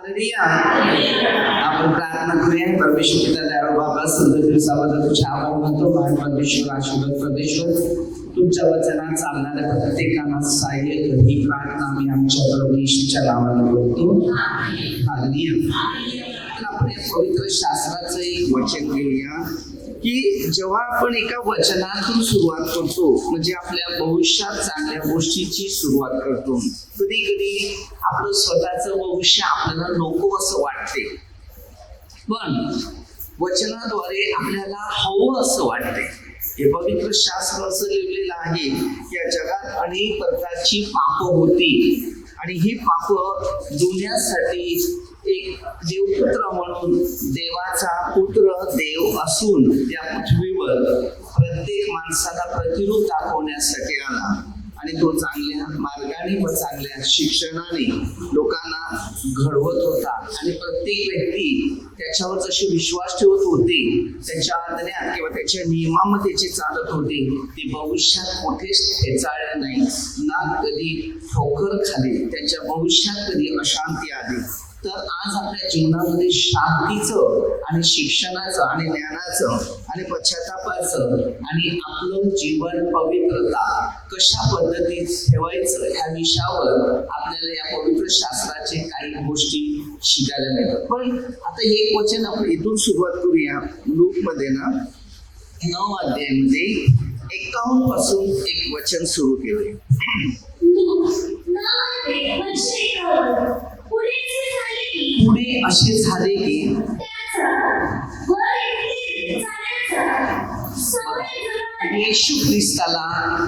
Hallelujah. आपण प्रार्थना करूया. परमेश्वर पिता दयाळू बाबा, सुंदर दिवसाबद्दल तुझे आभार मानतो. महान परमेश्वर, आशीर्वाद परमेश्वर, तुमच्या वचनात चालणाऱ्या प्रत्येकांना सहाय्य कर. ही प्रार्थना आम्ही आमच्या प्रभू येशूच्या नावाने करतो. हालेलुया. आपण या पवित्र शास्त्राचं एक वचन घेऊया की जेव्हा आपण एका वचनातून सुरुवात करतो, म्हणजे आपल्या भविष्यात चांगल्या गोष्टीची सुरुवात करतो. कधी कधी आपलं स्वतःचं भविष्य आपल्याला नको असं वाटते, पण वचनाद्वारे आपल्याला हवं असं वाटते. हे पवित्र शास्त्र असं लिहिलेलं आहे की या जगात अनेक प्रकारची पाप होती आणि ही पाप धुण्यासाठी एक देवपुत्र म्हणून, देवाचा पुत्र देव असून या पृथ्वीवर प्रत्येक माणसाला प्रतिरूप दाखवण्यासाठी आला आणि तो चांगल्या मार्गाने व चांगल्या शिक्षणाने लोकांना घडवत होता. आणि प्रत्येक व्यक्ती त्याच्यावर जशी विश्वास ठेवत होते, त्याच्या आज्ञात किंवा त्याच्या नियमामध्ये जे चालत होते, ते भविष्यात कुठेच ठेचाळले नाही, ना कधी ठोकर खाली, त्यांच्या भविष्यात कधी अशांती आली. तर आज आपल्या जीवनामध्ये शांतीचं आणि शिक्षणाचं आणि ज्ञानाचं आणि पश्चातापाचं आणि आपलं जीवन पवित्रता कशा पद्धतीत ठेवायचं ह्या विषयावर आपल्याला या पवित्र शास्त्राचे काही गोष्टी शिकायला मिळतात. पण आता एक वचन आपण इथून सुरुवात करूया. लूकमध्ये 9 अध्यायामध्ये 51 पासून एक वचन सुरू केले. पुढे असे झाले की येशू ख्रिस्ताला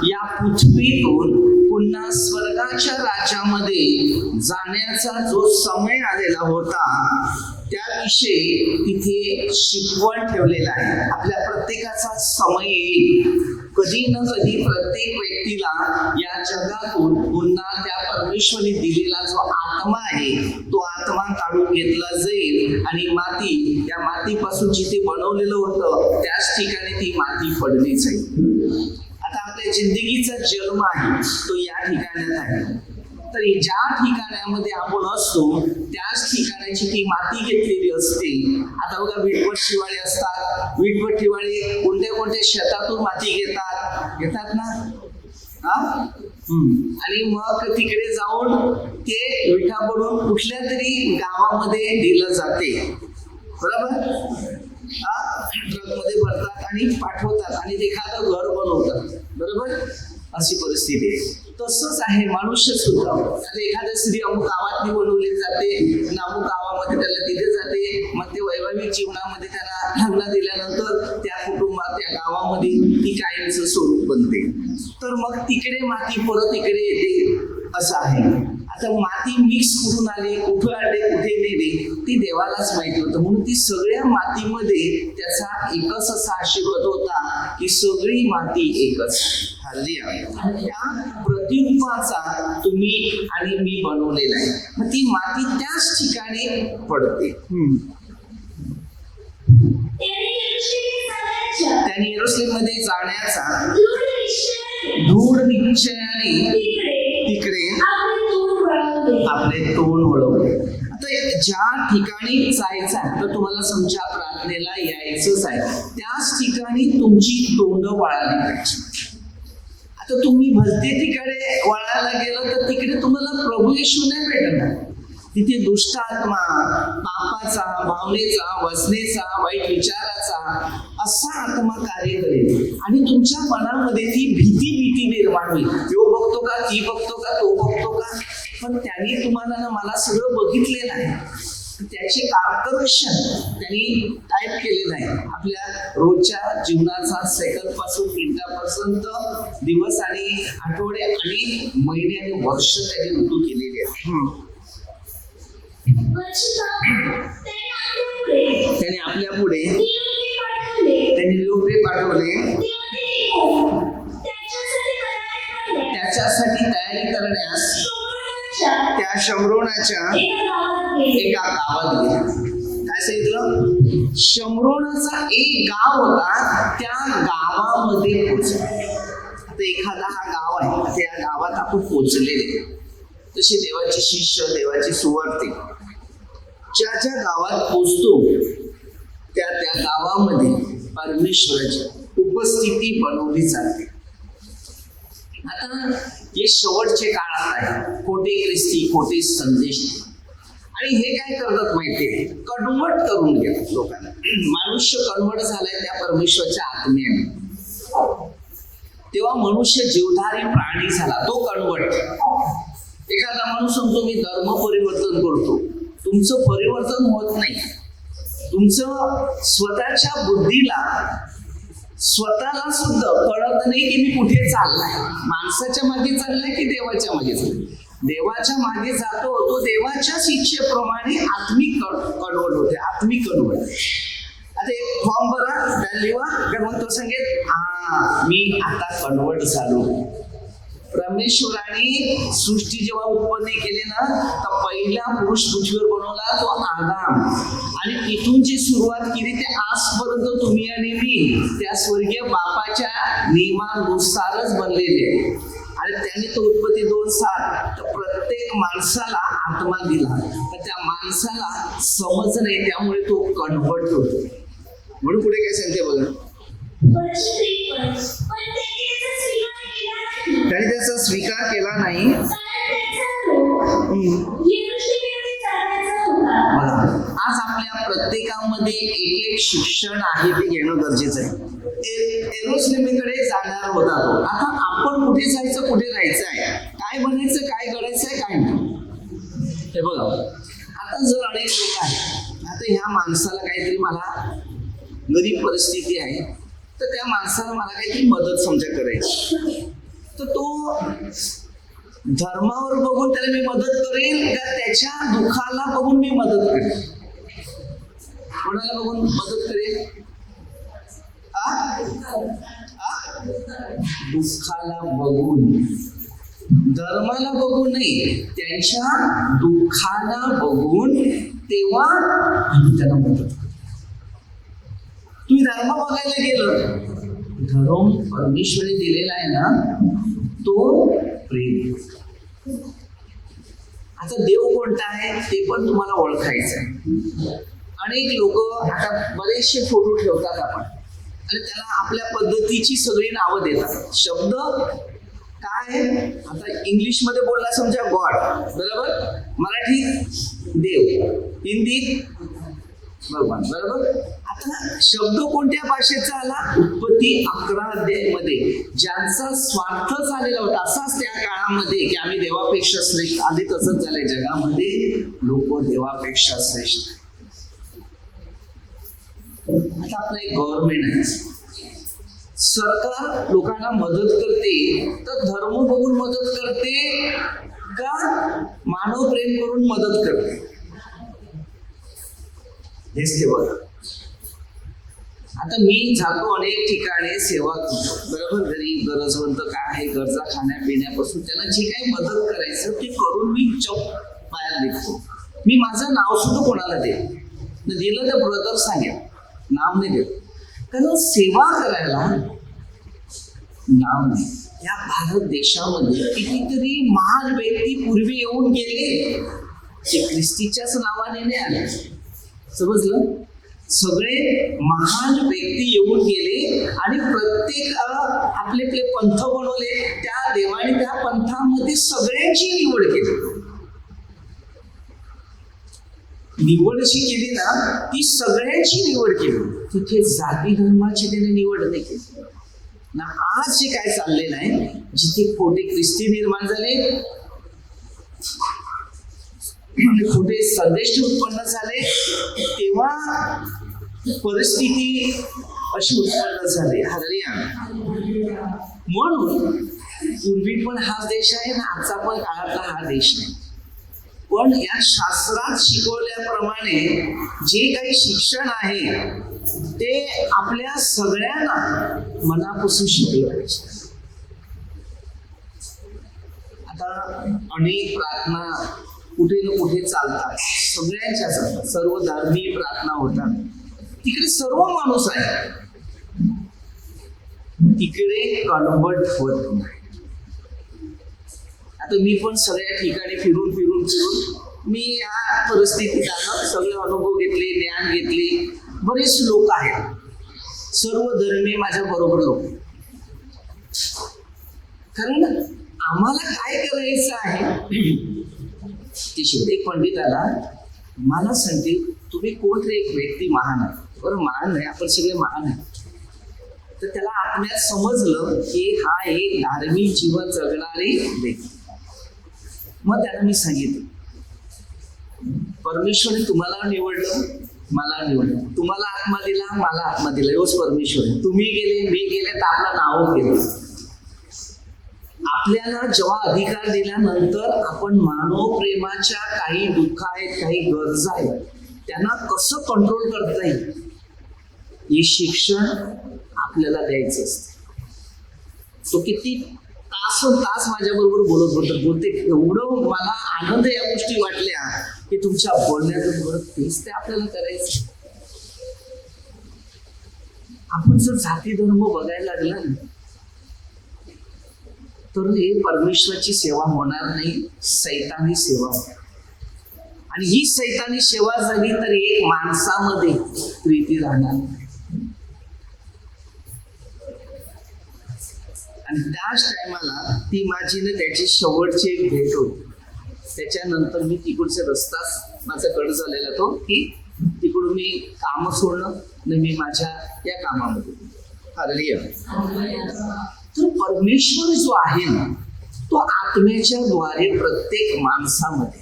या पृथ्वीतून पुन्हा स्वर्गाच्या राज्यामध्ये जाण्याचा जो समय आलेला होता, त्याविषयी तिथे शिकवण ठेवलेला आहे. आपल्या प्रत्येकाचा समय येईल, कधी ना कधी प्रत्येक व्यक्तीला या जगातून पुन्हा त्या परमेश्वराने दिलेला जो आत्मा आहे, तो आत्मा काढून घेतला जाईल आणि माती, या मातीपासून जिथे बनवलेलं होतं त्याच ठिकाणी ती माती पडली जाईल. आता आपल्या जिंदगीचा जन्म आहे तो या ठिकाणात आहे, तर ज्या ठिकाणामध्ये आपण असतो त्याच ठिकाणाची ती माती घेतलेली असते. आता बघा, विटभट्टीवाळे असतात, विटभट्टीवाळे कोणत्या शेतातून माती घेतात ना, आणि मग तिकडे जाऊन ते विटा बनवून कुठल्या तरी गावामध्ये दिलं जाते, बरोबर. ट्रकमध्ये भरतात आणि पाठवतात आणि एखादं घर बनवतात, बरोबर. अशी परिस्थिती आहे. तसंच आहे मनुष्य सुद्धा. आता एखाद्या स्त्री अमुक गावातली बनवली जाते, अमुक गावामध्ये त्याला दिले जाते, मग ते वैवाहिक जीवनामध्ये त्याला लग्न दिल्यानंतर त्या कुटुंबात, त्या गावामध्ये ती कायमचं स्वरूप बनते. तर मग तिकडे माती परत इकडे येते, असं आहे. आता माती मिक्स कुठून आली, कुठे आले, कुठे गेली, ती देवालाच माहिती होतं. म्हणून ती सगळ्या मातीमध्ये त्याचा एकच असा आशीर्वाद होता की सगळी माती एकच. त्या प्रतिरूपाचा तुम्ही आणि मी बनवलेला आहे. मग ती माती त्याच ठिकाणी पडते. त्याने यरूशलेममध्ये जाण्याचा दृढ निश्चयाने तिकडे आपले तोंड वळवले. आता ज्या ठिकाणी जायचं आहे, तर तुम्हाला समजा प्रार्थनेला यायचंच आहे, त्याच ठिकाणी तुमची तोंड वळाली पाहिजे. आता तुम्ही भलते तिकडे वळायला गेलं तर तिकडे तुम्हाला प्रभू येशू नाही भेटणार. तिथे दुष्ट आत्मा, पापाचा, भावनेचा, वसनेचा, वाईट विचाराचा असा आत्मा कार्य करेल आणि तुमच्या मनामध्ये ती भीती निर्माण होईल. तो बघतो का, ती बघतो का, तो बघतो का, पण त्यांनी तुम्हाला ना मला सगळं बघितलेलं आहे. त्याचे मार्गदर्शन त्यांनी टाईप केलेलं आहे. आपल्या रोजच्या जीवनाचा सेकंद पासून मिनिटापर्यंत दिवस आणि आठवडे आणि महिने आणि वर्ष त्यांनी ऋतू केलेले आहेत. त्याने आपल्या पुढे त्यांनी लोके पाठवले त्याच्यासाठी तयारी करण्यास त्या शमरोनाच्या एका गावात गेले. काय सांगितलं? शमरोनाचा एक गाव होता, त्या गावामध्ये पोहोचले. आता एखादा हा गाव आहे, त्या गावात आपण पोहोचलेले. तसे देवाचे शिष्य, देवाचे सुवार्थी ज्या ज्या गावात पोचतो त्या त्या गावामध्ये परमेश्वराची उपस्थिती बनवली जाते. आता हे शेवटचे काळात आहे. खोटे ख्रिस्ती, खोटे संदेश, आणि हे काय करतात माहितीये, कन्वर्ट करून घेतात लोकांना. मनुष्य कन्वर्ट झालाय त्या परमेश्वराच्या आत्म्याने. तेव्हा मनुष्य जीवधारी प्राणी झाला, तो कन्वर्ट. एखादा माणूस सांगतो मी धर्म परिवर्तन करतो, तुमचं परिवर्तन होत नाही. तुमचं स्वतःच्या बुद्धीला स्वतःला सुद्धा कळत नाही की मी कुठे चाललाय. माणसाच्या मागे चाललाय की देवाच्या मागे चाललाय. देवाच्या मागे जातो तो देवाच्याच इच्छेप्रमाणे आत्मिक कन्वर्ट होते, आत्मिक कन्वर्ट. आता एक फॉर्म भरा, लिहा, तर मग तो सांगेल मी आता कन्वर्ट झालो. परमेश्वराने सृष्टी जेव्हा उत्पन्न केली ना, तर पहिला पुरुष पृथ्वीवर बनवला तो आदाम, आणि तिथून जी सुरुवात केली ते आजपर्यंत तुम्ही आणि मी त्या स्वर्गीय बापाच्या नियमानुसारच बनलेले आहे. आणि त्याने तो उत्पत्ती 2:7 तर प्रत्येक माणसाला आत्मा दिला, तर त्या माणसाला समज नाही, त्यामुळे तो कन्वर्ट होतो. म्हणून पुढे काय सांगते बघा, त्याने त्याचा स्वीकार केला नाही. आज आपल्या प्रत्येकामध्ये एक एक शिक्षण आहे ते घेणं गरजेचं आहे. एरोस्लेमीकडे जाणार होता तो. आता आपण कुठे जायचं, कुठे राहायचं आहे, काय बनायचं, काय करायचं आहे, काय नाही, हे बघा. आता जर अनेक लोक आहेत, आता ह्या माणसाला काहीतरी, मला गरीब परिस्थिती आहे, तर त्या माणसाला मला काहीतरी मदत समजा करायची, तर तो धर्मावर बघून त्याला मी मदत करेल का त्याच्या दुःखाला बघून मी मदत करेल? कोणाला बघून मदत करेल? दुःखाला बघून, धर्माला बघून नाही, त्यांच्या दुःखाला बघून, तेव्हा आम्ही त्यांना मदत करतो. तुम्ही धर्म बघायला गेलं, धर्म परमेश्वराने दिलेला आहे ना, तो प्रेम. आता देव कोणता आहे ते पण तुम्हाला ओळखायचं आहे. अनेक लोक आता बरेचसे फोटो ठेवतात आपण, आणि त्याला आपल्या पद्धतीची सगळी नावं देतात. शब्द काय, आता इंग्लिश मध्ये बोलला समजा गॉड, बरोबर, मराठीत देव, हिंदीत भगवान, बरोबर. आता शब्द कोणत्या भाषेचा आला? उत्पत्ती 11 अध्यायामध्ये ज्यांचा स्वार्थ झालेला होता, असाच त्या काळामध्ये की आम्ही देवापेक्षा श्रेष्ठ, आधी तसंच झालंय जगामध्ये, लोक देवापेक्षा श्रेष्ठ. आता आपलं एक गव्हर्नमेंट आहे, सरकार लोकांना मदत करते, तर धर्म बघून मदत करते का मानव प्रेम करून मदत करते? हेच ते बघा. आता मी जातो अनेक ठिकाणी सेवा करतो, बरोबर. गरीब गरजवंत काय आहे, गरजा खाण्यापिण्यापासून त्यांना जे काही मदत करायचं ते करून मी बाहेर निघतो. मी माझं नाव सुद्धा कोणाला दिलं तर ब्रदर सांगेल, नाव नाही देत, कारण सेवा करायला नाव नाही. या भारत देशामध्ये कितीतरी महान व्यक्ती पूर्वी येऊन गेले, ते ख्रिस्तीच्याच नावाने नाही आले, समजलं. सगळे महान व्यक्ती येऊन गेले आणि प्रत्येक आपले आपले पंथ बनवले. त्या देवाने त्या पंथामध्ये सगळ्यांची निवड केली. निवड जी केली ना, ती सगळ्यांची निवड केली. तिथे जाती धर्माची त्याने निवड नाही केली ना. आज जे काय चाललेलं आहे, जिथे खोटे ख्रिस्ती निर्माण झाले, खोटे संदेश उत्पन्न झाले, तेव्हा परिस्थिती अशी उत्पन्न झाली. हालेलुया. म्हणून पूर्वी पण हा देश आहे ना, आजचा पण काळातला हा देश आहे. पण या शास्त्रात शिकवल्याप्रमाणे जे काही शिक्षण आहे ते आपल्या सगळ्यांना मनापासून शिकलं पाहिजे. आता अनेक प्रार्थना कुठे ना कुठे चालतात, सगळ्यांच्या चालतात, सर्व धार्मिक प्रार्थना होतात, तिकडे सर्व माणूस आहे, तिकडे कन्वर्ट होत नाही. आता मी पण सगळ्या ठिकाणी फिरून मी या परिस्थितीत आलो, सगळे अनुभव घेतले, ज्ञान घेतले. बरेच लोक आहेत, सर्व धर्मी माझ्या बरोबर लोक. कारण आम्हाला काय करायचं आहे. ती शिवते पंडिताला मला सांगते, तुम्ही कोणतरी एक व्यक्ती महान आहे. बरं, महान नाही, आपण सगळे महान आहे. तर त्याला आत्म्यात समजलं की हा एक धार्मिक जीवन जगणारी व्यक्ती. मग त्याला मी सांगितलं, परमेश्वरने तुम्हाला निवडलं, मला निवडलं. तुम्हाला आत्मा दिला, मला आत्मा दिला. एवढंच परमेश्वर. तुम्ही गेले, मी गेले, तर आपलं नाव गेलं. आपल्याला जेव्हा अधिकार दिल्यानंतर आपण मानव प्रेमाच्या काही दुःख आहेत, काही गरजा आहेत, त्यांना कसं कंट्रोल करता येईल हे शिक्षण आपल्याला द्यायचं असतं. तो किती तास माझ्या बरोबर बोलते. एवढं मला आनंद या गोष्टी वाटल्या की तुमच्या बोलण्याबरोबर तेच ते आपल्याला करायचं. आपण जर जाती धर्म बघायला लागला ना, तर हे परमेश्वराची सेवा होणार नाही, सैतानी सेवा होणार. आणि ही सैतानी सेवा झाली तर एक माणसामध्ये प्रीती राहणार नाही. आणि त्याच टायमाला ती माझी ना त्याची शेवटची एक भेट होती. त्याच्यानंतर मी तिकडचे रस्ताच माझा कट झालेला तो की तिकडून मी काम सोडणं आणि मी माझ्या या कामामध्ये. तर परमेश्वर जो आहे ना, तो आत्म्याच्या द्वारे प्रत्येक माणसामध्ये,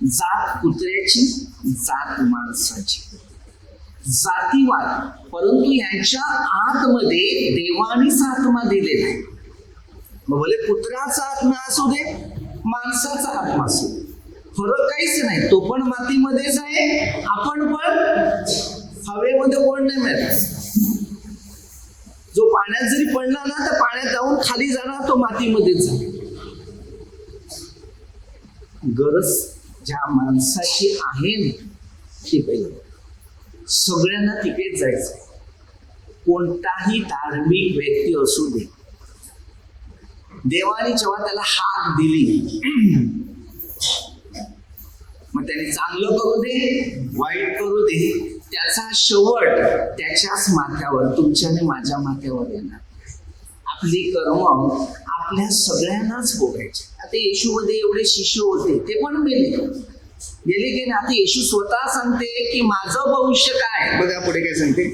जात कुत्र्याची, जात माणसाची, जातीवाद, परंतु यांच्या आतमध्ये देवानीच आत्मा दिलेला आहे. मग भले कुत्र्याचा आत्मा असू दे, माणसाचा आत्मा असू दे, फरक काहीच नाही. तो पण मातीमध्येच आहे, आपण पण हवेमध्ये कोण नाही मिळत. जो पाण्यात जरी पडला ना, तर पाण्यात जाऊन खाली जाणार, तो मातीमध्येच जाणार. गरज ज्या माणसाची आहे ती पहिली, सगळ्यांना तिकडेच जायचं. कोणताही धार्मिक व्यक्ती असू दे, देवाने जेव्हा त्याला हाक दिली, मग त्याने चांगलं करू दे, वाईट करू दे, त्याचा शेवट त्याच्याच माथ्यावर, तुमच्या आणि माझ्या माथ्यावर येणार. आपली कर्म आपल्या सगळ्यांनाच भोगायचे. आता येशूमध्ये एवढे शिष्य होते, ते पण गेले की ना. आता येशू स्वतः सांगते की माझं भविष्य काय. बघा पुढे काय सांगते.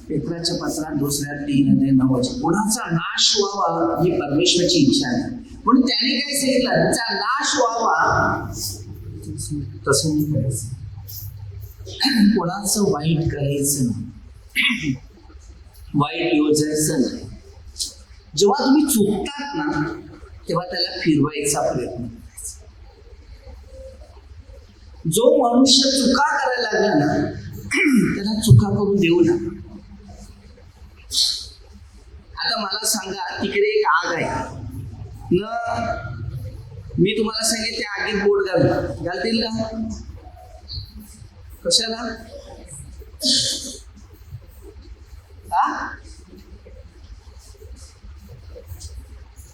पेत्राच्या पत्रात 2:3-9 कोणाचा नाश व्हावा ही परमेश्वराची इच्छा आहे. म्हणून त्याने काय सांगितलं, त्याचा नाश व्हावा तसं नाही करायचं. कोणाचं वाईट करायचं नाही, वाईट योजायचं नाही. जेव्हा तुम्ही चुकतात ना, तेव्हा त्याला फिरवायचा प्रयत्न करायचा. जो मनुष्य चुका करायला लागला ना, त्याला चुका करून देऊ नका. आता मला सांगा, तिकडे एक आग आहे न, मी तुम्हाला सांगेन त्या आगीत बोट घालतील का? कशाला?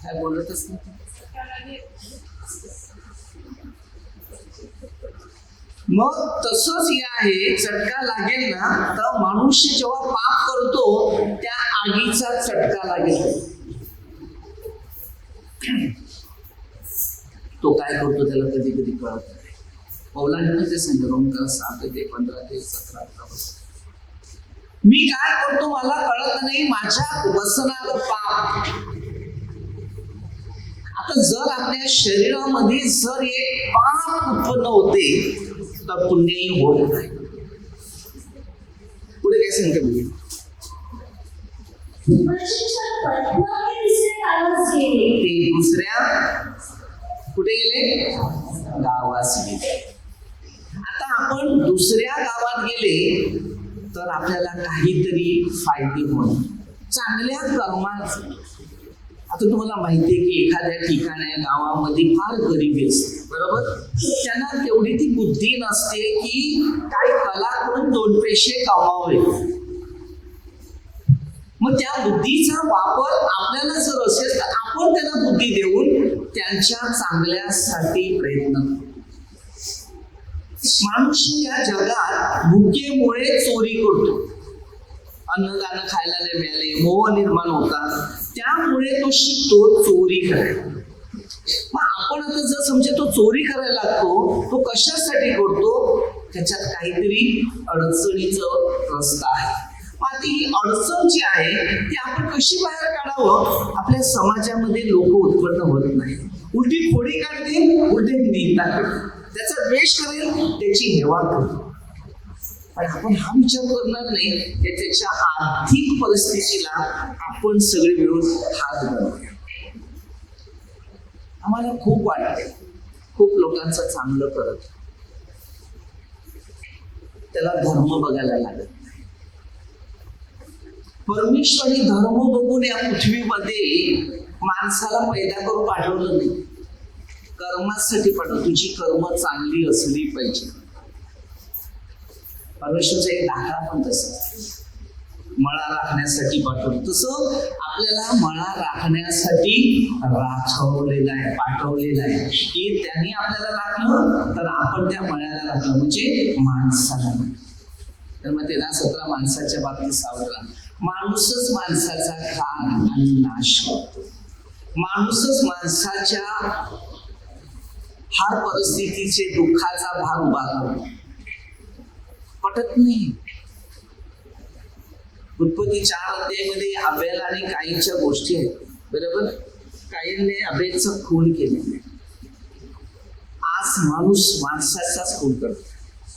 काय बोलतच नाही. मग तसंच हे आहे, चटका लागेल ना, तर मनुष्य जेव्हा पाप करतो त्या आगीचा चटका लागेल. तो काय करतो त्याला कधी कधी कळत नाही. पौलांनी ते सांगितलं, रोमकर 7:15-17. मी काय करतो मला कळत नाही, माझ्या वसनाला पाप. आता जर आपल्या शरीरामध्ये जर एक पाप उत्पन्न होते तर पुण्यही होत नाही. पुढे काय सांगते बघूया. ते दुसऱ्या कुठे गेले? गावास गेले. आता आपण दुसऱ्या गावात गेले तर आपल्याला काहीतरी फायदे होणार. चांगल्या कर्मात आता तुम्हाला माहिती आहे की एखाद्या ठिकाणी गावामध्ये फार गरिबी असते, बरोबर. त्यांना तेवढी ती बुद्धी नसते की काय कला करून 2 पैसे कमावे. मग त्या बुद्धीचा वापर आपल्याला जर असेल तर आपण त्यांना बुद्धी देऊन त्यांच्या चांगल्यासाठी प्रयत्न करू. मनुष्य या जगात भुकेमुळे चोरी करतो. अन्नदान खायला नाही मिळाले, मोह निर्माण होतात, त्यामुळे तो शिकतो चोरी करायला. मग आपण आता जर समजा तो चोरी करायला लागतो, तो कशासाठी करतो? त्याच्यात काहीतरी अडचणीचं रस्ता आहे. मग ही अडचण जी आहे ती आपण कशी बाहेर काढावं? आपल्या समाजामध्ये लोक उत्पन्न होत नाही, उलटी खोडी काढतील, उलटे निंदा करतील, त्याचा द्वेष करेल, त्याची हेवा करेल. पण आपण हा विचार करणार नाही की त्याच्या आर्थिक परिस्थितीला आपण सगळे मिळून हात घालूया. आम्हाला खूप वाटते, खूप लोकांचं चांगलं करत, त्याला धर्म बघायला लागत नाही. परमेश्वरी धर्म बघून या पृथ्वीमध्ये माणसाला पैदा करून पाठवलं नाही, कर्मासाठी पाठवलं. तुझी कर्म चांगली असली पाहिजे. परमेश्वरचा एक दाखला पण तसं मळा राखण्यासाठी पाठवलं. तसं आपल्याला मळा राखण्यासाठी राखवलेलं आहे, पाठवलेलं आहे की त्यांनी आपल्याला राखलं तर आपण त्या मळ्याला राखलं, म्हणजे माणसाला. तर मग तेला 17 माणसाच्या बाबतीत सावधला. माणूसच माणसाचा खान आणि नाश करतो. माणूसच माणसाच्या हार परिस्थितीचे दुःखाचा भार उभा करतो. पटत नाही. उत्पत्ती 4 अध्यायामध्ये अबेल आणि काईनच्या गोष्टी आहेत, बरोबर. काईनने अबेलचं खून केले. आज माणूस माणसाचाच खून करतो,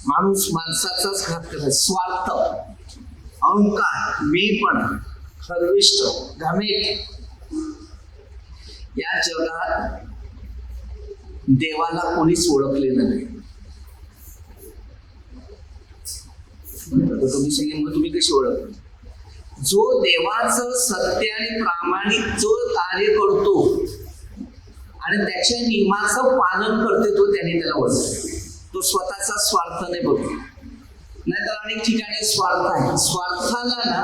माणूस माणसाचाच घात करतो. स्वार्थ, अहंकार, मीपणा, गर्विष्ठ, घामेट. या जगात देवाला कोणीच ओळखलेलं नाही. तुम्ही सांगितलं मग तुम्ही कशी ओळखता? जो देवाचं सत्य आणि प्रामाणिक जो कार्य करतो आणि त्याच्या नियमाचं पालन करते, तो त्याने त्याला ओळखतो. तो स्वतःचा स्वार्थ नाही बघतो. नाहीतर अनेक ठिकाणी स्वार्थ आहे. स्वार्थाला ना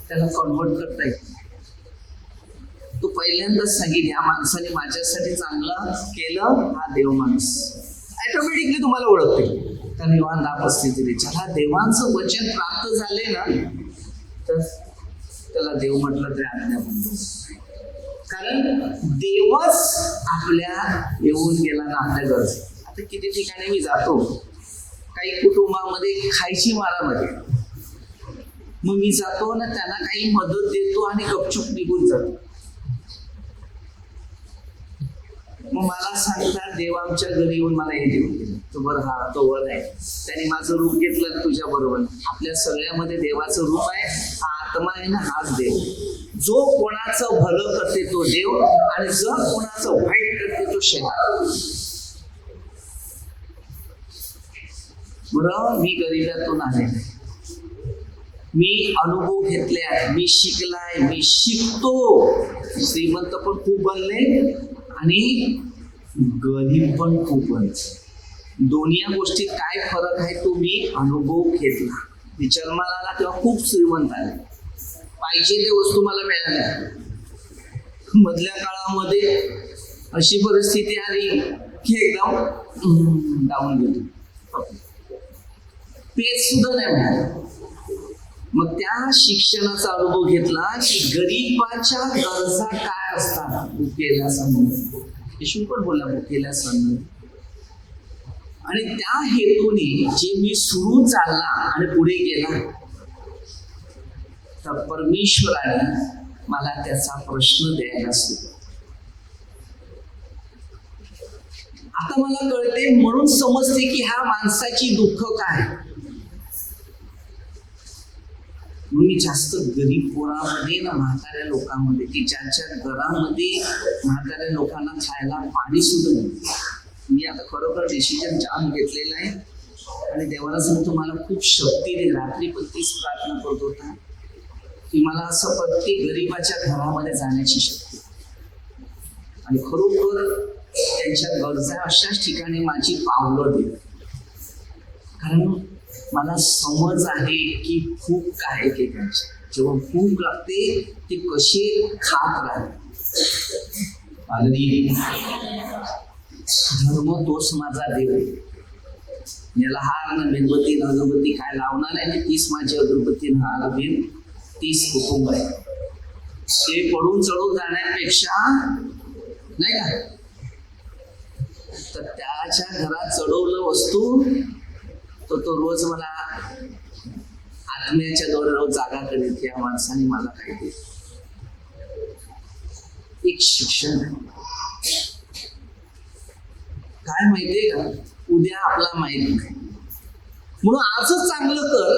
त्याला कन्व्हर्ट करता येत. तो पहिल्यांदाच सांगेल या माणसाने माझ्यासाठी चांगलं केलं, हा देव माणूस. ऑटोमॅटिकली तुम्हाला ओळखते. कारण योहान 10:35 ज्याला देवांचं वचन प्राप्त झाले ना तर त्याला देव म्हटलं तरी आज्ञा बनतो. कारण देवच आपल्या येऊन गेला ना आपल्या गरज. आता किती ठिकाणी मी जातो, काही कुटुंबामध्ये खायची मारामारी, मग मी जातो ना त्यांना काही मदत देतो आणि गपचूप निघून जातो. मग मला सांगतात देव आमच्या घरी येऊन मला हे देऊन गेलं, तो बरं, हा तो वर आहे, त्याने माझं रूप घेतलं तुझ्या बरोबर. आपल्या सगळ्यामध्ये देवाचं रूप आहे, हा आत्मा आहे ना, हाच देव. जो कोणाचं भलं करते तो देव, आणि जर कोणाचं वाईट करते तो शैतान. बरं, मी गरिबातून आले, मी अनुभव घेतले आहे, मी शिकलाय, मी शिकतो. श्रीमंत पण खूप बनले आणि गरीब पण खूप बनले. दोन्ही गोष्टीत काय फरक आहे तो मी अनुभव घेतला. मी जन्माला आला तेव्हा खूप श्रीमंत आले, पाहिजे ते वस्तू मला मिळाल्या. मधल्या काळामध्ये अशी परिस्थिती आली की एकदम डाऊन गेलो, पेज सुद्धा नाही मिळालं. मग त्या शिक्षणाचा अनुभव घेतला की गरीबाच्या गरजा काय असतात. भुकेला सन्न, येशू पण बोला भुकेला सन्न. आणि त्या हेतूने जे मी सुरू चालला आणि पुढे गेला तर परमेश्वराने मला त्याचा प्रश्न द्यायला सुरू. आता मला कळते, म्हणून समजते की ह्या माणसाची दुःख काय. मी जास्त गरीब पोरामध्ये ना म्हाताऱ्या लोकांमध्ये, की ज्यांच्या घरामध्ये म्हाताऱ्या लोकांना खायला पाणी सुद्धा नाही. मी आता खरोखर डिसिजन जाम घेतलेला आहे. आणि देवाला सांगतो मला खूप शक्ती दे. रात्री पण तीच प्रार्थना करत होता की मला असं प्रत्येक गरीबाच्या घरामध्ये जाण्याची शक्ती आणि खरोखर त्यांच्या गरजा अशाच ठिकाणी माझी पावलं दे. कारण मला समज आहे की भूक काय की त्यांची जेव्हा भूक लागते ते कसे खात राहते. धर्म तोच माझा देव. याला हार न मेणबत्ती न अगरबत्ती काय लावणार आहे. तीच माझी अगरबत्ती न हार बिन 30 कुटुंब आहे. ते पडून चढून जाण्यापेक्षा नाही का तर त्याच्या घरात चढवलं वस्तू तर तो रोज मला आत्म्याच्या द्वारे रोज जागा करेल की या माणसाने मला काय दिलं. एक शिक्षण काय माहितीये का उद्या आपला माहित नाही म्हणून आजच चांगलं कर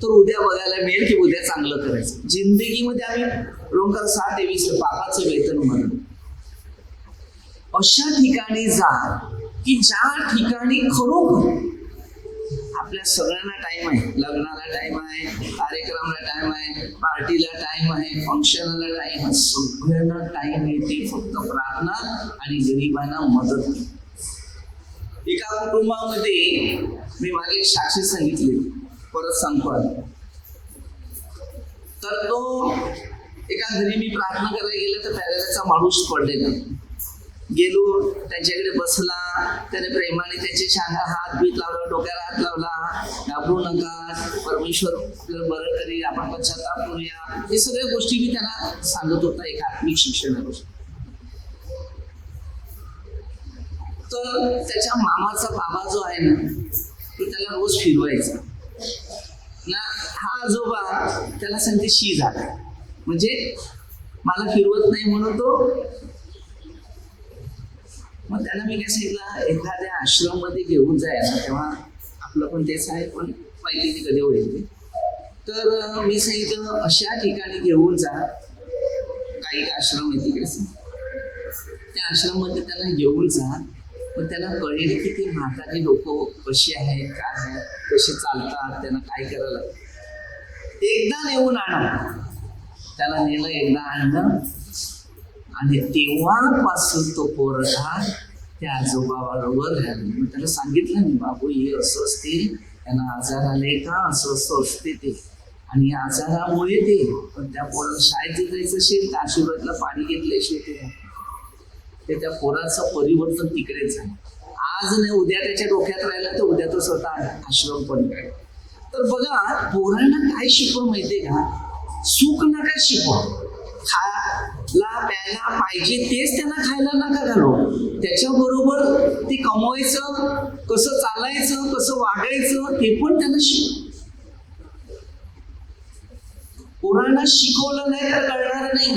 तर उद्या बघायला मिळेल की उद्या चांगलं करायचं. जिंदगीमध्ये आम्ही रोमकर 7:23 पापाचं वेतन म्हणून अशा ठिकाणी जा की ज्या ठिकाणी खरोखर आपल्या सगळ्यांना टाइम आहे. लग्नाला टाइम आहे, कार्यक्रमाला टाइम आहे, पार्टीला टाइम आहे, फंक्शनला टाइम आहे, सगळ्यांना टाइम आहे. ते फक्त प्रार्थना आणि गरिबांना मदत. एका कुटुंबामध्ये मी मागे साक्षी सांगितली परत सांगतो. तर तो एका घरी मी प्रार्थना करायला गेलो तर पॅरालाचा माणूस पडलेला. गेलो त्यांच्याकडे बसला. त्याने प्रेमाने त्याचे छान हात बीत लावला, डोक्याला हात लावला. घाबरू नका, परमेश्वर बरं करी, आपण पश्चाताप करूया. हे सगळ्या गोष्टी मी त्यांना सांगत होता एक आत्मिक शिक्षणापासून. तर त्याच्या मामाचा बाबा जो आहे ना तो त्याला रोज फिरवायचा ना. हा आजोबा त्याला सांगते शी झाला म्हणजे मला फिरवत नाही म्हणून तो. मग त्यांना मी काय सांगितलं एखाद्या आश्रम मध्ये घेऊन जायला तेव्हा आपलं पण तेच आहे पण माहिती नाही कधी होईल. तर मी सांगितलं अशा ठिकाणी घेऊन जा. काही आश्रम आहे तिकडे त्या आश्रम मध्ये त्यांना घेऊन जा. पण त्यांना कळेल की ती म्हातारी लोक कशी आहेत काय आहेत कसे चालतात त्यांना काय करायला. एकदा नेऊन आणा. त्याला नेलं एकदा आणलं आणि तेव्हापासून तो पोरगा त्या आजोबाबरोबर राहिला. मग त्याला सांगितलं मी बाबू हे असं असते त्यांना आजार आले का असं असं असते ते आणि आजारामुळे ते. पण त्या पोराला शाळेत जायचं असेल तर आशीर्वादला पाणी घेतल्याशिवाय ते त्या पोराचं परिवर्तन तिकडेच आहे. आज नाही उद्या त्याच्या डोक्यात राहिलं तर उद्या तो स्वतः आश्रम पण काय. तर बघा पोरांना काय शिकवण माहितीये का. सुख नका शिकवा. खायला प्यायला पाहिजे तेच त्यांना खायला नका घालू. त्याच्याबरोबर ते कमवायचं कसं चालायचं कसं वागायचं ते पण त्यांना पोरांना शिकवलं नाही तर कळणार नाही.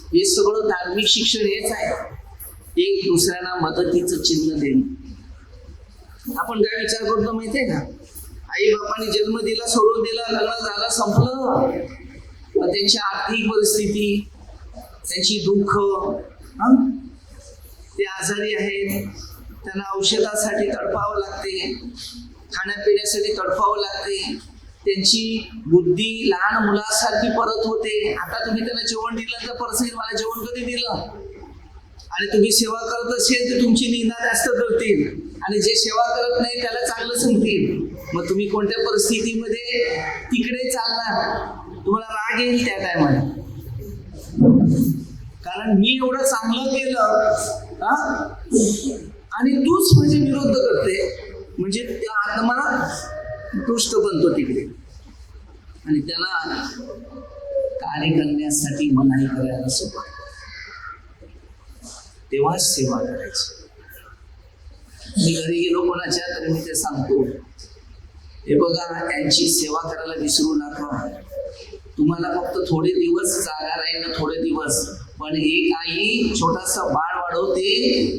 हे सगळं धार्मिक शिक्षण हेच आहे. एक दुसऱ्यांना मदतीचं चिन्ह देणं. आपण काय विचार करतो माहितीये का आई बापाने जन्म दिला सोडून दिला लग्न झालं संपलं. त्यांची आर्थिक परिस्थिती त्यांची दुःख ते आजारी आहेत त्यांना औषधासाठी तडपावं लागते खाण्यापिण्यासाठी तडपावं लागते. त्यांची बुद्धी लहान मुलासारखी परत होते. आता तुम्ही त्यांना जेवण दिलं तर परत मला जेवण कधी दिलं. आणि तुम्ही सेवा करत असेल तर तुमची निंदा जास्त करतील आणि जे सेवा करत नाही त्याला चांगलं सांगतील. मग तुम्ही कोणत्या परिस्थितीमध्ये तिकडे चालणार. तुम्हाला राग येईल त्या टायमाला कारण मी एवढं चांगलं केलं आणि तूच माझे विरोध करते म्हणजे त्या आत्मा दुष्ट बनतो तिकडे आणि त्याला कार्य करण्यासाठी मनाई करायला सोबत तेव्हाच सेवा करायची. मी घरी गेलो कोणाच्या तरी मी ते सांगतो हे बघा यांची सेवा करायला विसरू नका. तुम्हाला फक्त थोडे दिवस जागा राहील ना थोडे दिवस पण एक आई छोटासा बाळ वाढवते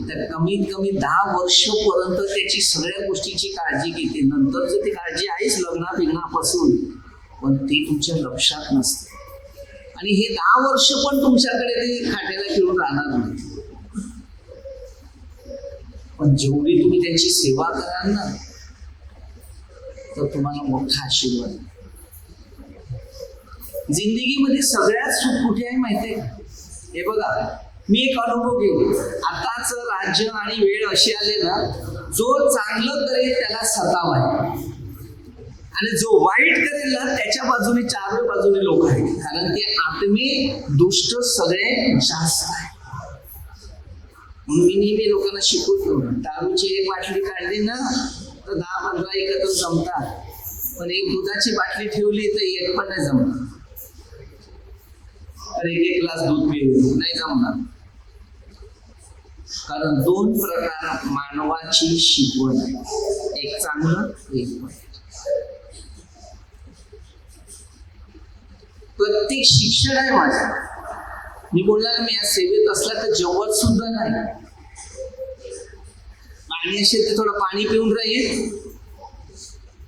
तर कमीत कमी 10 वर्षपर्यंत त्याची सगळ्या गोष्टीची काळजी घेते. नंतर ती काळजी आहेच लग्ना बिग्नापासून पण ती तुमच्या लक्षात नसते आणि हे 10 वर्ष पण तुमच्याकडे ते खाट्याला खेळून राहणार नाही. पण जेवढी तुम्ही त्यांची सेवा कराल ना, तर तुम्हाला मोठा आशीर्वाद. जिंदगीमध्ये सगळ्यात सुख कुठे आहे माहितीये का? हे बघा, मी एक अनुभव घेतो. आताच राज्य आणि वेळ अशी आले ना, जो चांगलं करेल त्याला सताव आहे आणि जो वाईट करेल ना त्याच्या बाजूने चारही बाजूने लोक आहेत. कारण ते आत्मे दुष्ट सगळे जास्त आहे. म्हणून मी नेहमी लोकांना शिकवतो, दारूची एक बाटली काढली ना तर 10-15 एकत्र जमतात, पण एक दुधाची बाटली ठेवली तर एक पण नाही जमणार. तर एक ग्लास दूध पिऊ नाही जमणार. कारण दोन प्रकार मानवाची शिकवण आहे, एक चांगलं एक वाईट. प्रत्येक शिक्षण आहे माझं. मी बोलला ना, मी या सेवेत असला तर जेवत सुद्धा नाही. पाणी असेल तर थोडं पाणी पिऊन राहील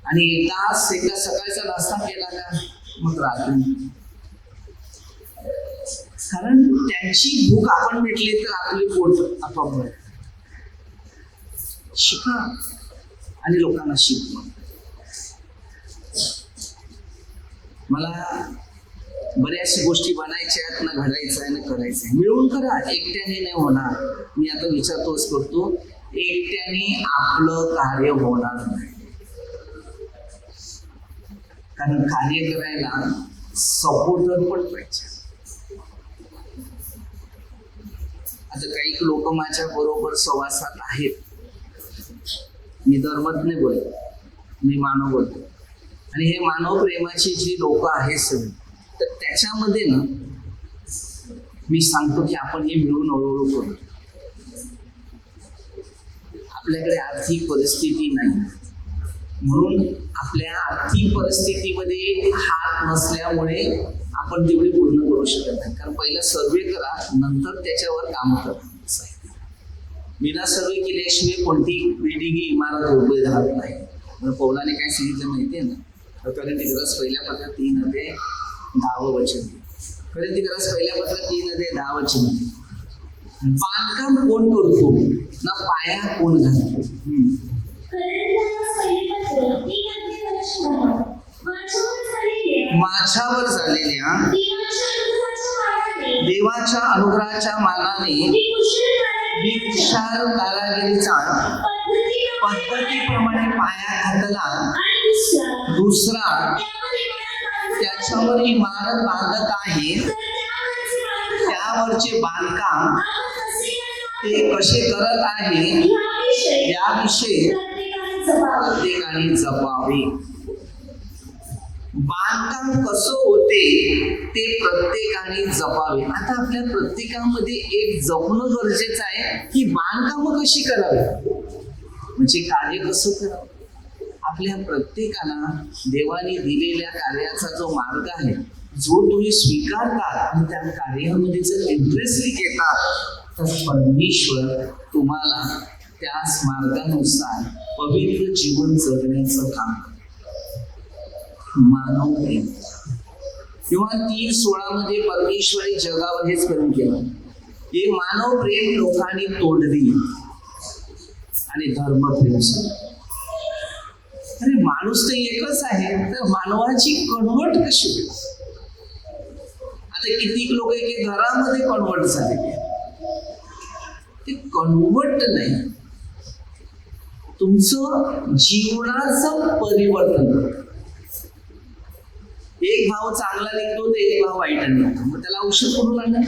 आणि एकदा सकाळचा नाश्ता केला का मग रात्री. कारण त्यांची भूक आपण मिटली तर आपली पोट आपोआप. शिका आणि लोकांना शिकवा. मला बऱ्याचशा गोष्टी बनायच्या आहेत ना, घडायचं आहे ना करायचं आहे. मिळून करा, एकट्याने नाही होणार. मी आता विचार तोच करतो, एकट्याने आपलं कार्य होणार नाही. कारण कार्य करायला सपोर्टर पण पाहिजे. आता काही लोक माझ्या बरोबर सहवासात आहेत. मी धर्मात नाही बोलतो, मी मानव बोलतो. आणि हे मानव प्रेमाची जी लोक आहेत सगळे, तर त्याच्यामध्ये ना मी सांगतो की आपण हे मिळून हळूहळू करू. आपल्याकडे आर्थिक परिस्थिती नाही, म्हणून आपल्या आर्थिक परिस्थितीमध्ये हात नसल्यामुळे आपण तेवढी पूर्ण करू शकत नाही. कारण पहिला सर्वे करा, नंतर त्याच्यावर काम करा. बिना सर्वे केल्याशिवाय कोणती बिल्डिंग इमारत उभी राहत नाही. पौलाने काय सांगितलं माहितीये ना, कोरिन्थियस पहिल्या पत्रात 3:10 वचन. कोरिन्थियस पहिल्या पत्रात 3:10 वचन. बांधकाम कोण करतो ना पाया कोण घालतो. माझ्यावर झालेल्या देवाच्या अनुग्रहाच्या मानाने मी कुशल कारागिरीचा पद्धतीप्रमाणे पाया घातला. दुसरा त्याच्यावर इमारत बांधत आहे. त्यावरचे बांधकाम ते कसे करत आहे याविषयी प्रत्येकाने जपावे. बांधकाम कसं होते ते प्रत्येकाने जपावे. आता आपल्या प्रत्येकामध्ये एक जपणं गरजेचं आहे की बांधकाम कशी करावी, म्हणजे कार्य कसं करावं. आपल्या प्रत्येकाला देवाने दिलेल्या कार्याचा जो मार्ग आहे, जो तुम्ही स्वीकारता आणि त्या कार्यामध्ये जर इंटरेस्टली घेतात तर परमेश्वर तुम्हाला त्याच मार्गानुसार पवित्र जीवन जगण्याचं काम. मानव प्रेम किंवा 3:16 परमेश्वरी जगावर हेच प्रेम केलं. हे मानव प्रेम लोकांनी तोडली आणि धर्मप्रेम. अरे माणूस तर एकच आहे, तर मानवाची कन्वर्ट कशी होईल. आता कितीक लोक एक घरामध्ये कन्वर्ट झाले, ते कन्वर्ट नाही, तुमचं जीवनाचं परिवर्तन. एक भाव चांगला निघतो तर एक भाव वाईट निघतो, मग त्याला औषध करून आणणार.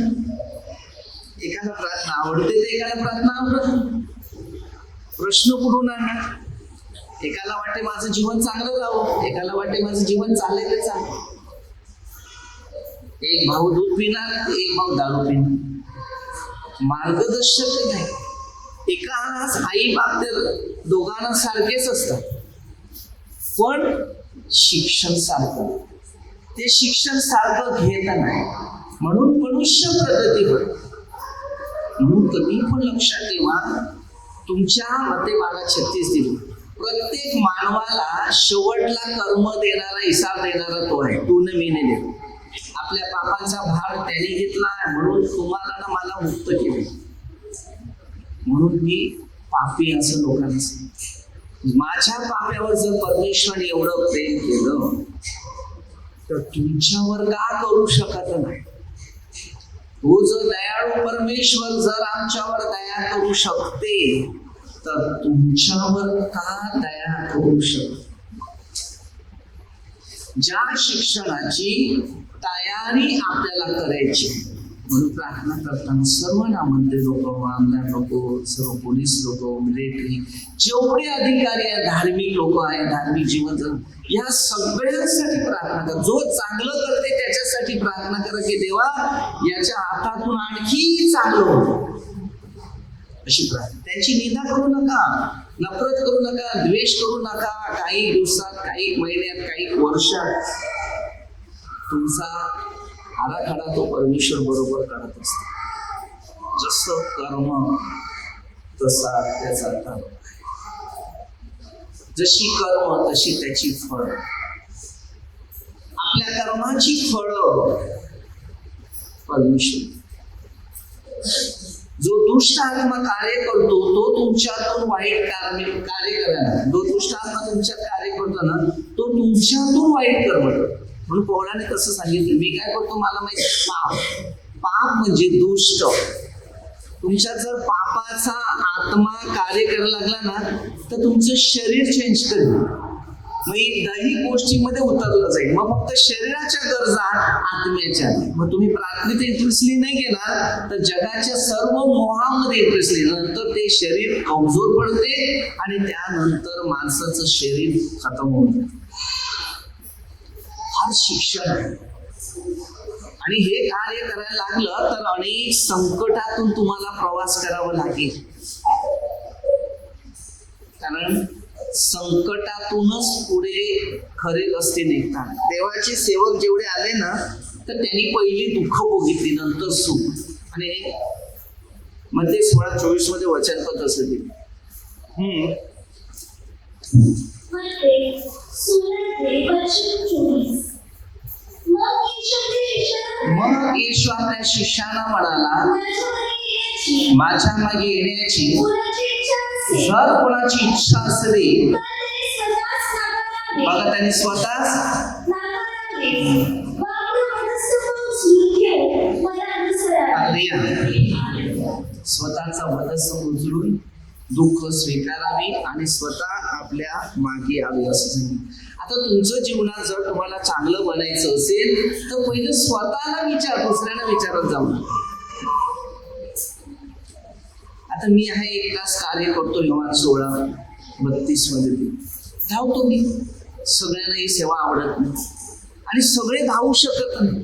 एकाला प्रार्थना आवडते तर एकाला प्रार्थना आवडत नाही. प्रश्न कुठून आणणार. एकाला वाटते माझं जीवन चांगलं राहावं, एकाला वाटते माझं जीवन चाललंय ते चांगलं. एक भाऊ दूध पिणार, एक भाऊ दारू पिणार. मार्गदर्शक नाही. एकाच आई बाप दोघांना सारखेच असतात, पण शिक्षण सारखं ते शिक्षण सारखं घेत नाही, म्हणून मनुष्य प्रगती होईल. म्हणून कधी पण लक्षात ठेवा, तुमच्या मते भागात 36 दिली. प्रत्येक मानवाला शेवटला कर्म देणारा, हिसाब देणारा तो आहे. तू न मी नाही देतो. आपल्या पापाचा भार त्याने घेतला, म्हणून तुम्हाला ना मला मुक्त केले. म्हणून मी पापी असं लोकांना सांगितलं. माझ्या पाप्यावर जर परमेश्वराने एवढं प्रेम केलं तर तुमच्यावर का करू शकत नाही? तो जर दयाळू परमेश्वर जर आमच्यावर दया करू शकते तर तुमच्यावर का दया करू शकते? ज्या शिक्षणाची तयारी आपल्याला करायची म्हणून प्रार्थना करताना सर्व नामंत्री लोक, आमदार लोक, सर्व पोलीस लोक, मिलिटरी, जेवढे अधिकारी आहेत, धार्मिक लोक आहेत, धार्मिक जीवन, या सगळ्यांसाठी प्रार्थना करा. जो चांगलं करते त्याच्यासाठी प्रार्थना करा की देवा याच्या हातातून आणखी चांगलं होतं, अशी प्रार्थना. त्यांची निंदा करू नका, नफरत करू नका, द्वेष करू नका. काही दिवसात, काही महिन्यात, काही वर्षात तुमचा आराखडा तो परमेश्वर बरोबर करत असतो. जसं कर्म तसा त्याचा कर्म, जशी कर्म तशी त्याची फळ. आपल्या कर्माची फळं परमेश्वर. जो दुष्ट आत्मा कार्य करतो तो तुमच्यातून वाईट कार्य करायला, जो दुष्ट आत्मा तुमच्यात कार्य करतो ना तो तुमच्यातून वाईट कर्म करतो. म्हणून पौराणिक कसं सांगितलं, मी काय करतो मला माहिती, पाप म्हणजे दुष्ट. तुमच्यात जर पापाचा आत्मा कार्य करायला लागला ना तर तुमचं शरीर चेंज करेल. मग दही गोष्टीमध्ये उतरलं जाईल. मग फक्त शरीराच्या गरजा आत्म्याच्या. मग तुम्ही प्रार्थनेत इंटरेस्टली नाही गेला तर जगाच्या सर्व मोहामध्ये इंटरेस्टली, नंतर ते शरीर कमजोर पडते आणि त्यानंतर माणसाचं शरीर खतम होऊन जाते. फार शिक्षण आहे. आणि हे कार्य करायला लागलं तर अनेक संकटातून तुम्हाला प्रवास करावा लागेल. कारण संकटातूनच पुढे खरे रस्ते निघतात. देवाचे सेवक जेवढे आले ना तर त्यांनी पहिली दुःख बघितली, नंतर सुख. आणि मध्ये 16:24 मध्ये वचनपत्र असं दिलं. मग येशू आपल्या शिष्यांना म्हणाला, माझ्या मागे येण्याची जर कोणाची इच्छा असली, बघा त्यांनी स्वतःच स्वतःचा वधस्तंभ उचलून दुःख स्वीकारावी आणि स्वतः आपल्या मागे यावे असं सांगितलं. आता तुमचं जीवनात जर तुम्हाला चांगलं बनायचं असेल तर पहिलं स्वतःला विचार, दुसऱ्याला विचारत जाऊ. आता मी आहे 1 तास कार्य करतो योहान 16:32 मध्ये धावतो मी. सगळ्यांना ही सेवा आवडत नाही आणि सगळे धावू शकत नाही.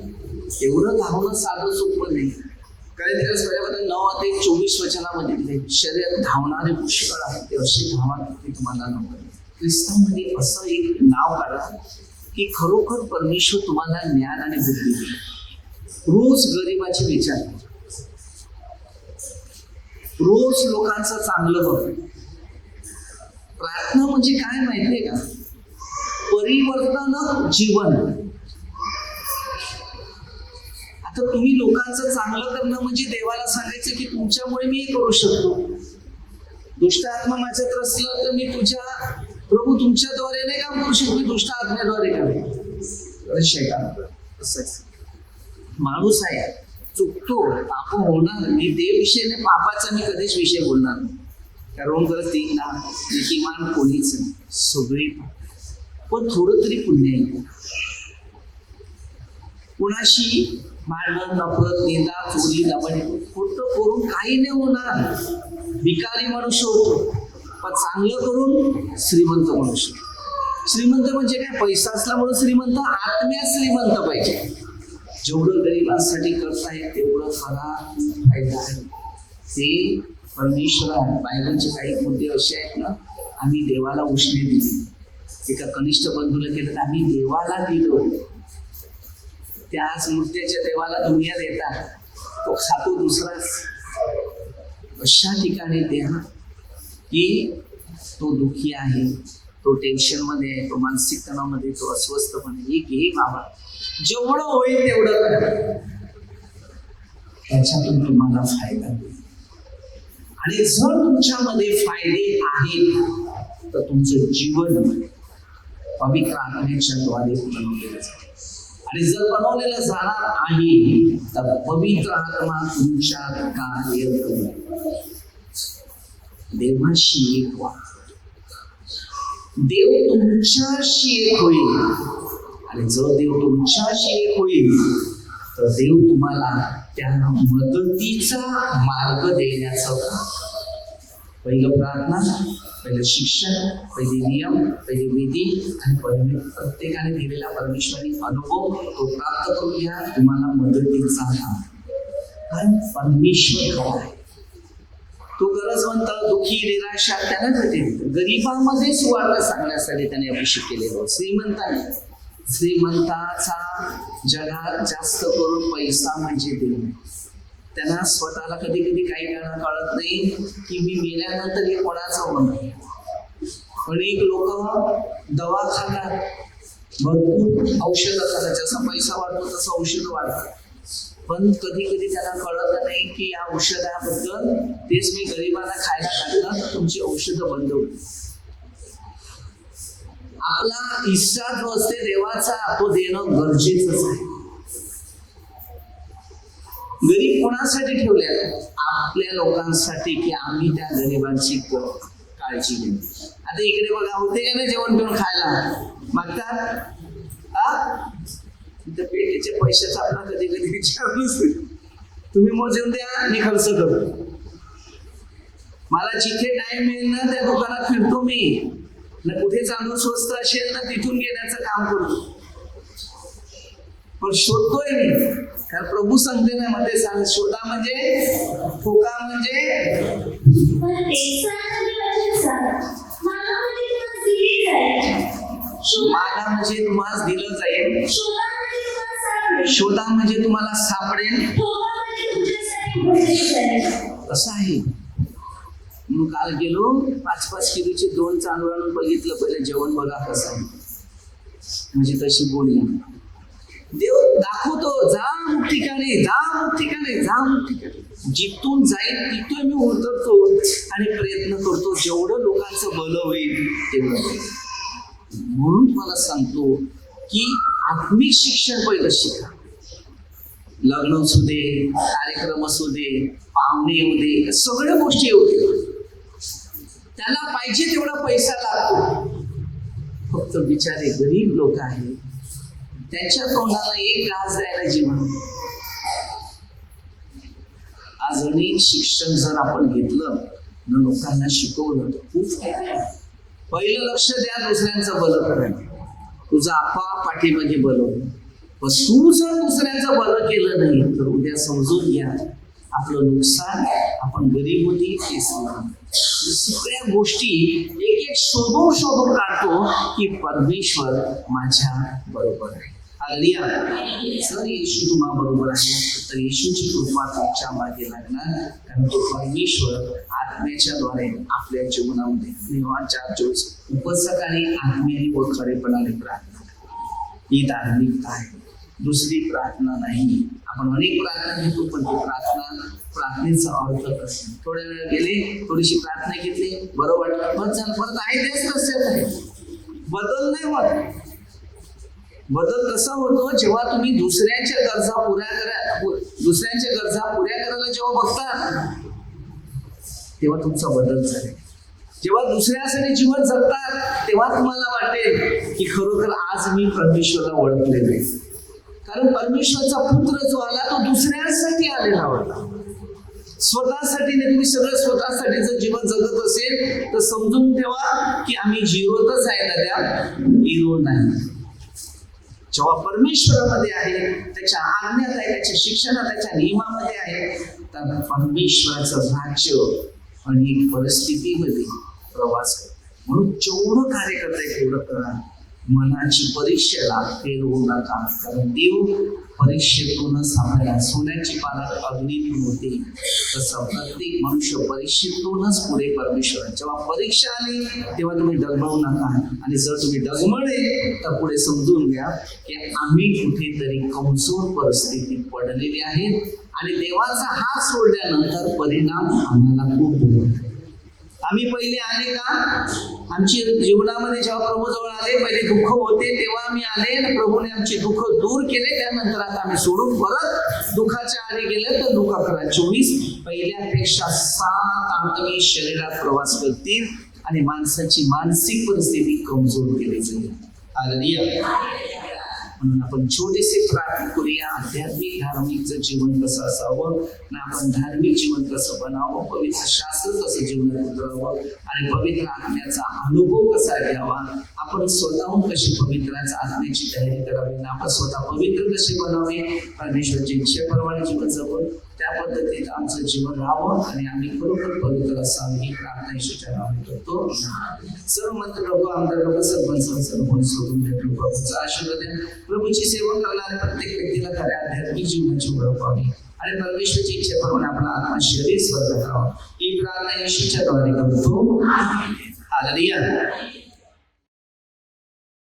एवढं धावणं साधं सोपं नाही. कारण त्याला स्पर्धाबद्दल 9:24 वचनामध्ये शरीरात धावणारे पुष्कळ आहेत, ते असे धावा ते तुम्हाला नको. ख्रिस्तामध्ये असं एक नाव काढा की खरोखर परमेश्वर तुम्हाला ज्ञान आणि बुद्धी. रोज गरिबाचे विचार, रोज लोकांचं चांगलं बघ. प्रार्थना म्हणजे काय माहितीये का? परिवर्तन जीवन. आता तुम्ही लोकांचं चांगलं करणं म्हणजे देवाला सांगायचं की तुमच्यामुळे मी हे करू शकतो. दुष्ट आत्मा माझ्यात असलं तर मी तुझ्या प्रभू तुमच्याद्वारे नाही काम करू शकतो, दुष्ट आत्म्याद्वारे काम. शैतान माणूस आहे, चुकतो, पाप होणार. मी देवविषयी पापाचा मी कधीच विषय बोलणार नाही. कारण जर किमान कोणीच नाही, सगळी. पण थोडं तरी पुण्य आहे. कुणाशी भांडण, नफरत, निंदा, चोरी, लबाडी खोटं करून काही नाही होणार. भिकारी मनुष्य होतो, पण चांगलं करून श्रीमंत मनुष्य. श्रीमंत म्हणजे काय? पैसा असला म्हणून श्रीमंत, आत्म्यात श्रीमंत पाहिजे. जेवढं गरिबांसाठी करताय तेवढं खरा फायदा आहे. ते परमेश्वर आहे. बायबलचे काही मुद्दे असे आहेत ना, आम्ही देवाला उष्णे दिली. एका कनिष्ठ बंधूला केलं तर आम्ही देवाला दिलो. त्याच मूर्त्याच्या देवाला दुनिया देतात, तो खातो दुसराच. अशा ठिकाणी द्या की तो दुःखी आहे, तो टेन्शनमध्ये आहे, तो मानसिक तणावामध्ये, तो अस्वस्थपणे. हे घे बाबा, जेवढं होईल तेवढं करा. त्याच्यातून तुम्हाला फायदा होईल. आणि जर तुमच्यामध्ये फायदे आहेत तर तुमचं जीवन पवित्र आत्म्याच्या द्वारे बनवलेलं जाईल. आणि जर बनवलेलं जाणार आहे तर पवित्र आत्मा तुमच्यात कार्य करेल. देवाशी एक व्हा. देव तुमच्याशी एक होईल. आणि जर देव तुमच्याशी एक होईल तर देव तुम्हाला त्या मदतीचा मार्ग देण्याचं काम. पहिलं प्रार्थना, पहिलं शिक्षण, पहिले नियम, पहिले विधी आणि प्रत्येकाने दिलेला परमेश्वरी अनुभव तो प्राप्त करून घ्या. तुम्हाला मदतीचा काम. कारण परमेश्वर खरा आहे. तो गरजवंत, दुःखी, निराशा त्याला भेटेल. गरीबामध्ये सुवार्ता सांगण्यासाठी त्याने अभिषेक केलेला. श्रीमंताचा जगात जास्त करून पैसा म्हणजे देव. त्यांना स्वतःला कधी कधी काही वेळा कळत नाही की मी मेल्यानंतर हे कोणाचं होणार. अनेक लोक दवा खातात, भरपूर औषधं खातात. जसा पैसा वाढतो तसं औषधं वाढतात. पण कधी कधी त्यांना कळत नाही की या औषधाबद्दल तेच मी गरिबांना खायला टाकलं तर तुमची औषधं बंद होईल. आपला हिस्सा जो असते देवाचा तो देणं गरजेचंच आहे. गरीब कोणासाठी ठेवले? आपल्या लोकांसाठी, की आम्ही त्या गरिबांची काळजी घेऊ. आता इकडे बघा, होते का नाही जेवण घेऊन खायला मागतात. पेटीचे पैशाचा आपला कधी कधी विचार नसते. तुम्ही मोजून द्या, मी खर्च करतो. मला जिथे टाइम मिळेल ना त्या दुकानात फिरतो मी. ना कुठे चांगलं स्वस्त असेल ना तिथून घेण्याचं काम करतो. पण शोधतोय मी, कारण प्रभू सांगते ना मध्ये सांग, शोधा म्हणजे ठोका म्हणजे मागा म्हणजे तुम्हाला दिलं जाईल. शोधा म्हणजे तुम्हाला सापडेल. असं आहे. म्हणून काल गेलो 5-5 किलोचे 2 तांदूळ आणून बघितलं. पहिलं जेवण बघा कसं आहे, म्हणजे तशी बोलली. देव दाखवतो, जा अमुक ठिकाणी, जा अमुक ठिकाणी, जा अमुक ठिकाणी. जिथून जाईल तिथून मी उतरतो आणि प्रयत्न करतो जेवढं लोकांचं भलं होईल तेवढं. म्हणून मला सांगतो की आत्मिक शिक्षण पहिलं शिका. लग्न असू दे, कार्यक्रम असू दे, पाहुणे येऊ दे, सगळ्या गोष्टी येऊ दे, त्याला पाहिजे तेवढा पैसा लागतो. फक्त बिचारे गरीब लोक आहेत, त्यांच्या तोंडाला एक घास द्यायला जीवन. आज अनेक शिक्षण जर आपण घेतलं न लोकांना शिकवलं तर खूप आहे. पहिलं लक्ष द्या दुसऱ्यांचं भलं करायला. तुझा आपा पाठीमागे भलं, पण तू जर दुसऱ्यांचं भलं केलं नाही तर उद्या समजून घ्या आपलं नुकसान. आपण गरीब होती ते सगळ्या गोष्टी एक एक शोधून काढतो की परमेश्वर माझ्या बरोबर आहे. जर येशू तुम्हा बरोबर आहे तर येशूची कृपा तुमच्या मागे लागणार. कारण तो परमेश्वर आत्म्याच्या द्वारे आपल्या जीवनामध्ये 4:24 उपसकाने आत्म्याने व खरेपणाने प्रार्थना ही धार्मिकता आहे. दुसरी प्रार्थना नाही. आपण अनेक प्रार्थना घेतो पण ती प्रार्थनेचा अर्थ कसं. थोड्या वेळ गेले, थोडीशी प्रार्थना घेतली, बरं वाटलं, परत आहे तेच तसेच आहे. बदल नाही होत. बदल कसा होतो जेव्हा तुम्ही दुसऱ्यांच्या गरजा पुऱ्या करायला जेव्हा बघता तेव्हा तुमचा बदल झाला. जेव्हा दुसऱ्यासाठी जीवन जगतात तेव्हा तुम्हाला वाटेल की खरोखर आज मी परमेश्वराला ओळखलेलं आहे. कारण परमेश्वरचा पुत्र जो आला तो दुसऱ्यांसाठी आलेला होता, स्वतःसाठी नाही. तुम्ही सगळं स्वतःसाठी जर जीवन जगत असेल तर समजून ठेवा की आम्ही झिरोतच आहे ना, त्या हिरो नाही. जेव्हा परमेश्वरामध्ये आहे, त्याच्या आज्ञात आहे, त्याच्या शिक्षणात, त्याच्या नियमामध्ये आहे, तर परमेश्वराचं राज्य अनेक परिस्थितीमध्ये प्रवास करतो. म्हणून जेवढं कार्य करता येईल तेवढं करा. मनाची परीक्षेला फेल होऊ नका. कारण देव परीक्षेतूनच आपल्याला सोन्याची पालक अग्नीतून होते, तसं प्रत्येक मनुष्य परीक्षेतूनच पुढे परमेश्वर. जेव्हा परीक्षा आली तेव्हा तुम्ही डगमगू नका. आणि जर तुम्ही डगमगले तर पुढे समजून घ्या की आम्ही कुठेतरी कमजोर परिस्थितीत पडलेले आहेत आणि देवाचा हात सोडल्यानंतर परिणाम आम्हाला खूप आम्ही पहिले आले का? आमची जीवनामध्ये जेव्हा प्रभू जवळ आले, पहिले दुःख होते तेव्हा आम्ही आले आणि प्रभूने आमचे दुःख दूर केले. त्यानंतर आता आम्ही सोडून परत दुःखाच्या आधी गेले. तर लूका 11:24 पहिल्यापेक्षा 7 आत्मे शरीरात प्रवास करतील आणि माणसाची मानसिक परिस्थिती कमजोर केली जाईल. हालेलुया. म्हणून आपण छोटेसे प्रार्थना करूया. आध्यात्मिक धार्मिकचं जीवन कसं असावं ना, आपण धार्मिक जीवन कसं बनावं, पवित्र शास्त्र कसं जीवनात उतरावं आणि पवित्र आत्म्याचा अनुभव कसा घ्यावा, आपण स्वतःहून कशी पवित्राच्या आत्म्याची तयारी करावी ना, आपण स्वतः पवित्र कसे बनावे, परमेश्वरच्या इच्छेप्रमाणे जीवन जगून त्या पद्धतीत आमचं जीवन राहावं आणि आम्ही खरोखर पवित्र असावं ही प्रार्थना येशूच्या नावाने करतो. सर्व मंत्र लोक, आमदार लोक, सरपंच सर्व कोणी सोडून देतो. प्रभूचा आशीर्वाद द्या. प्रभूची सेवा करणाऱ्या प्रत्येक व्यक्तीला खऱ्या आध्यात्मिक जीवनाची ओळख व्हावी आणि परमेश्वरची इच्छेप्रमाणे आपला आत्मा शरीर स्वर्गात राहावा ही प्रार्थना येशूच्या द्वारे करतो. हालेलुया.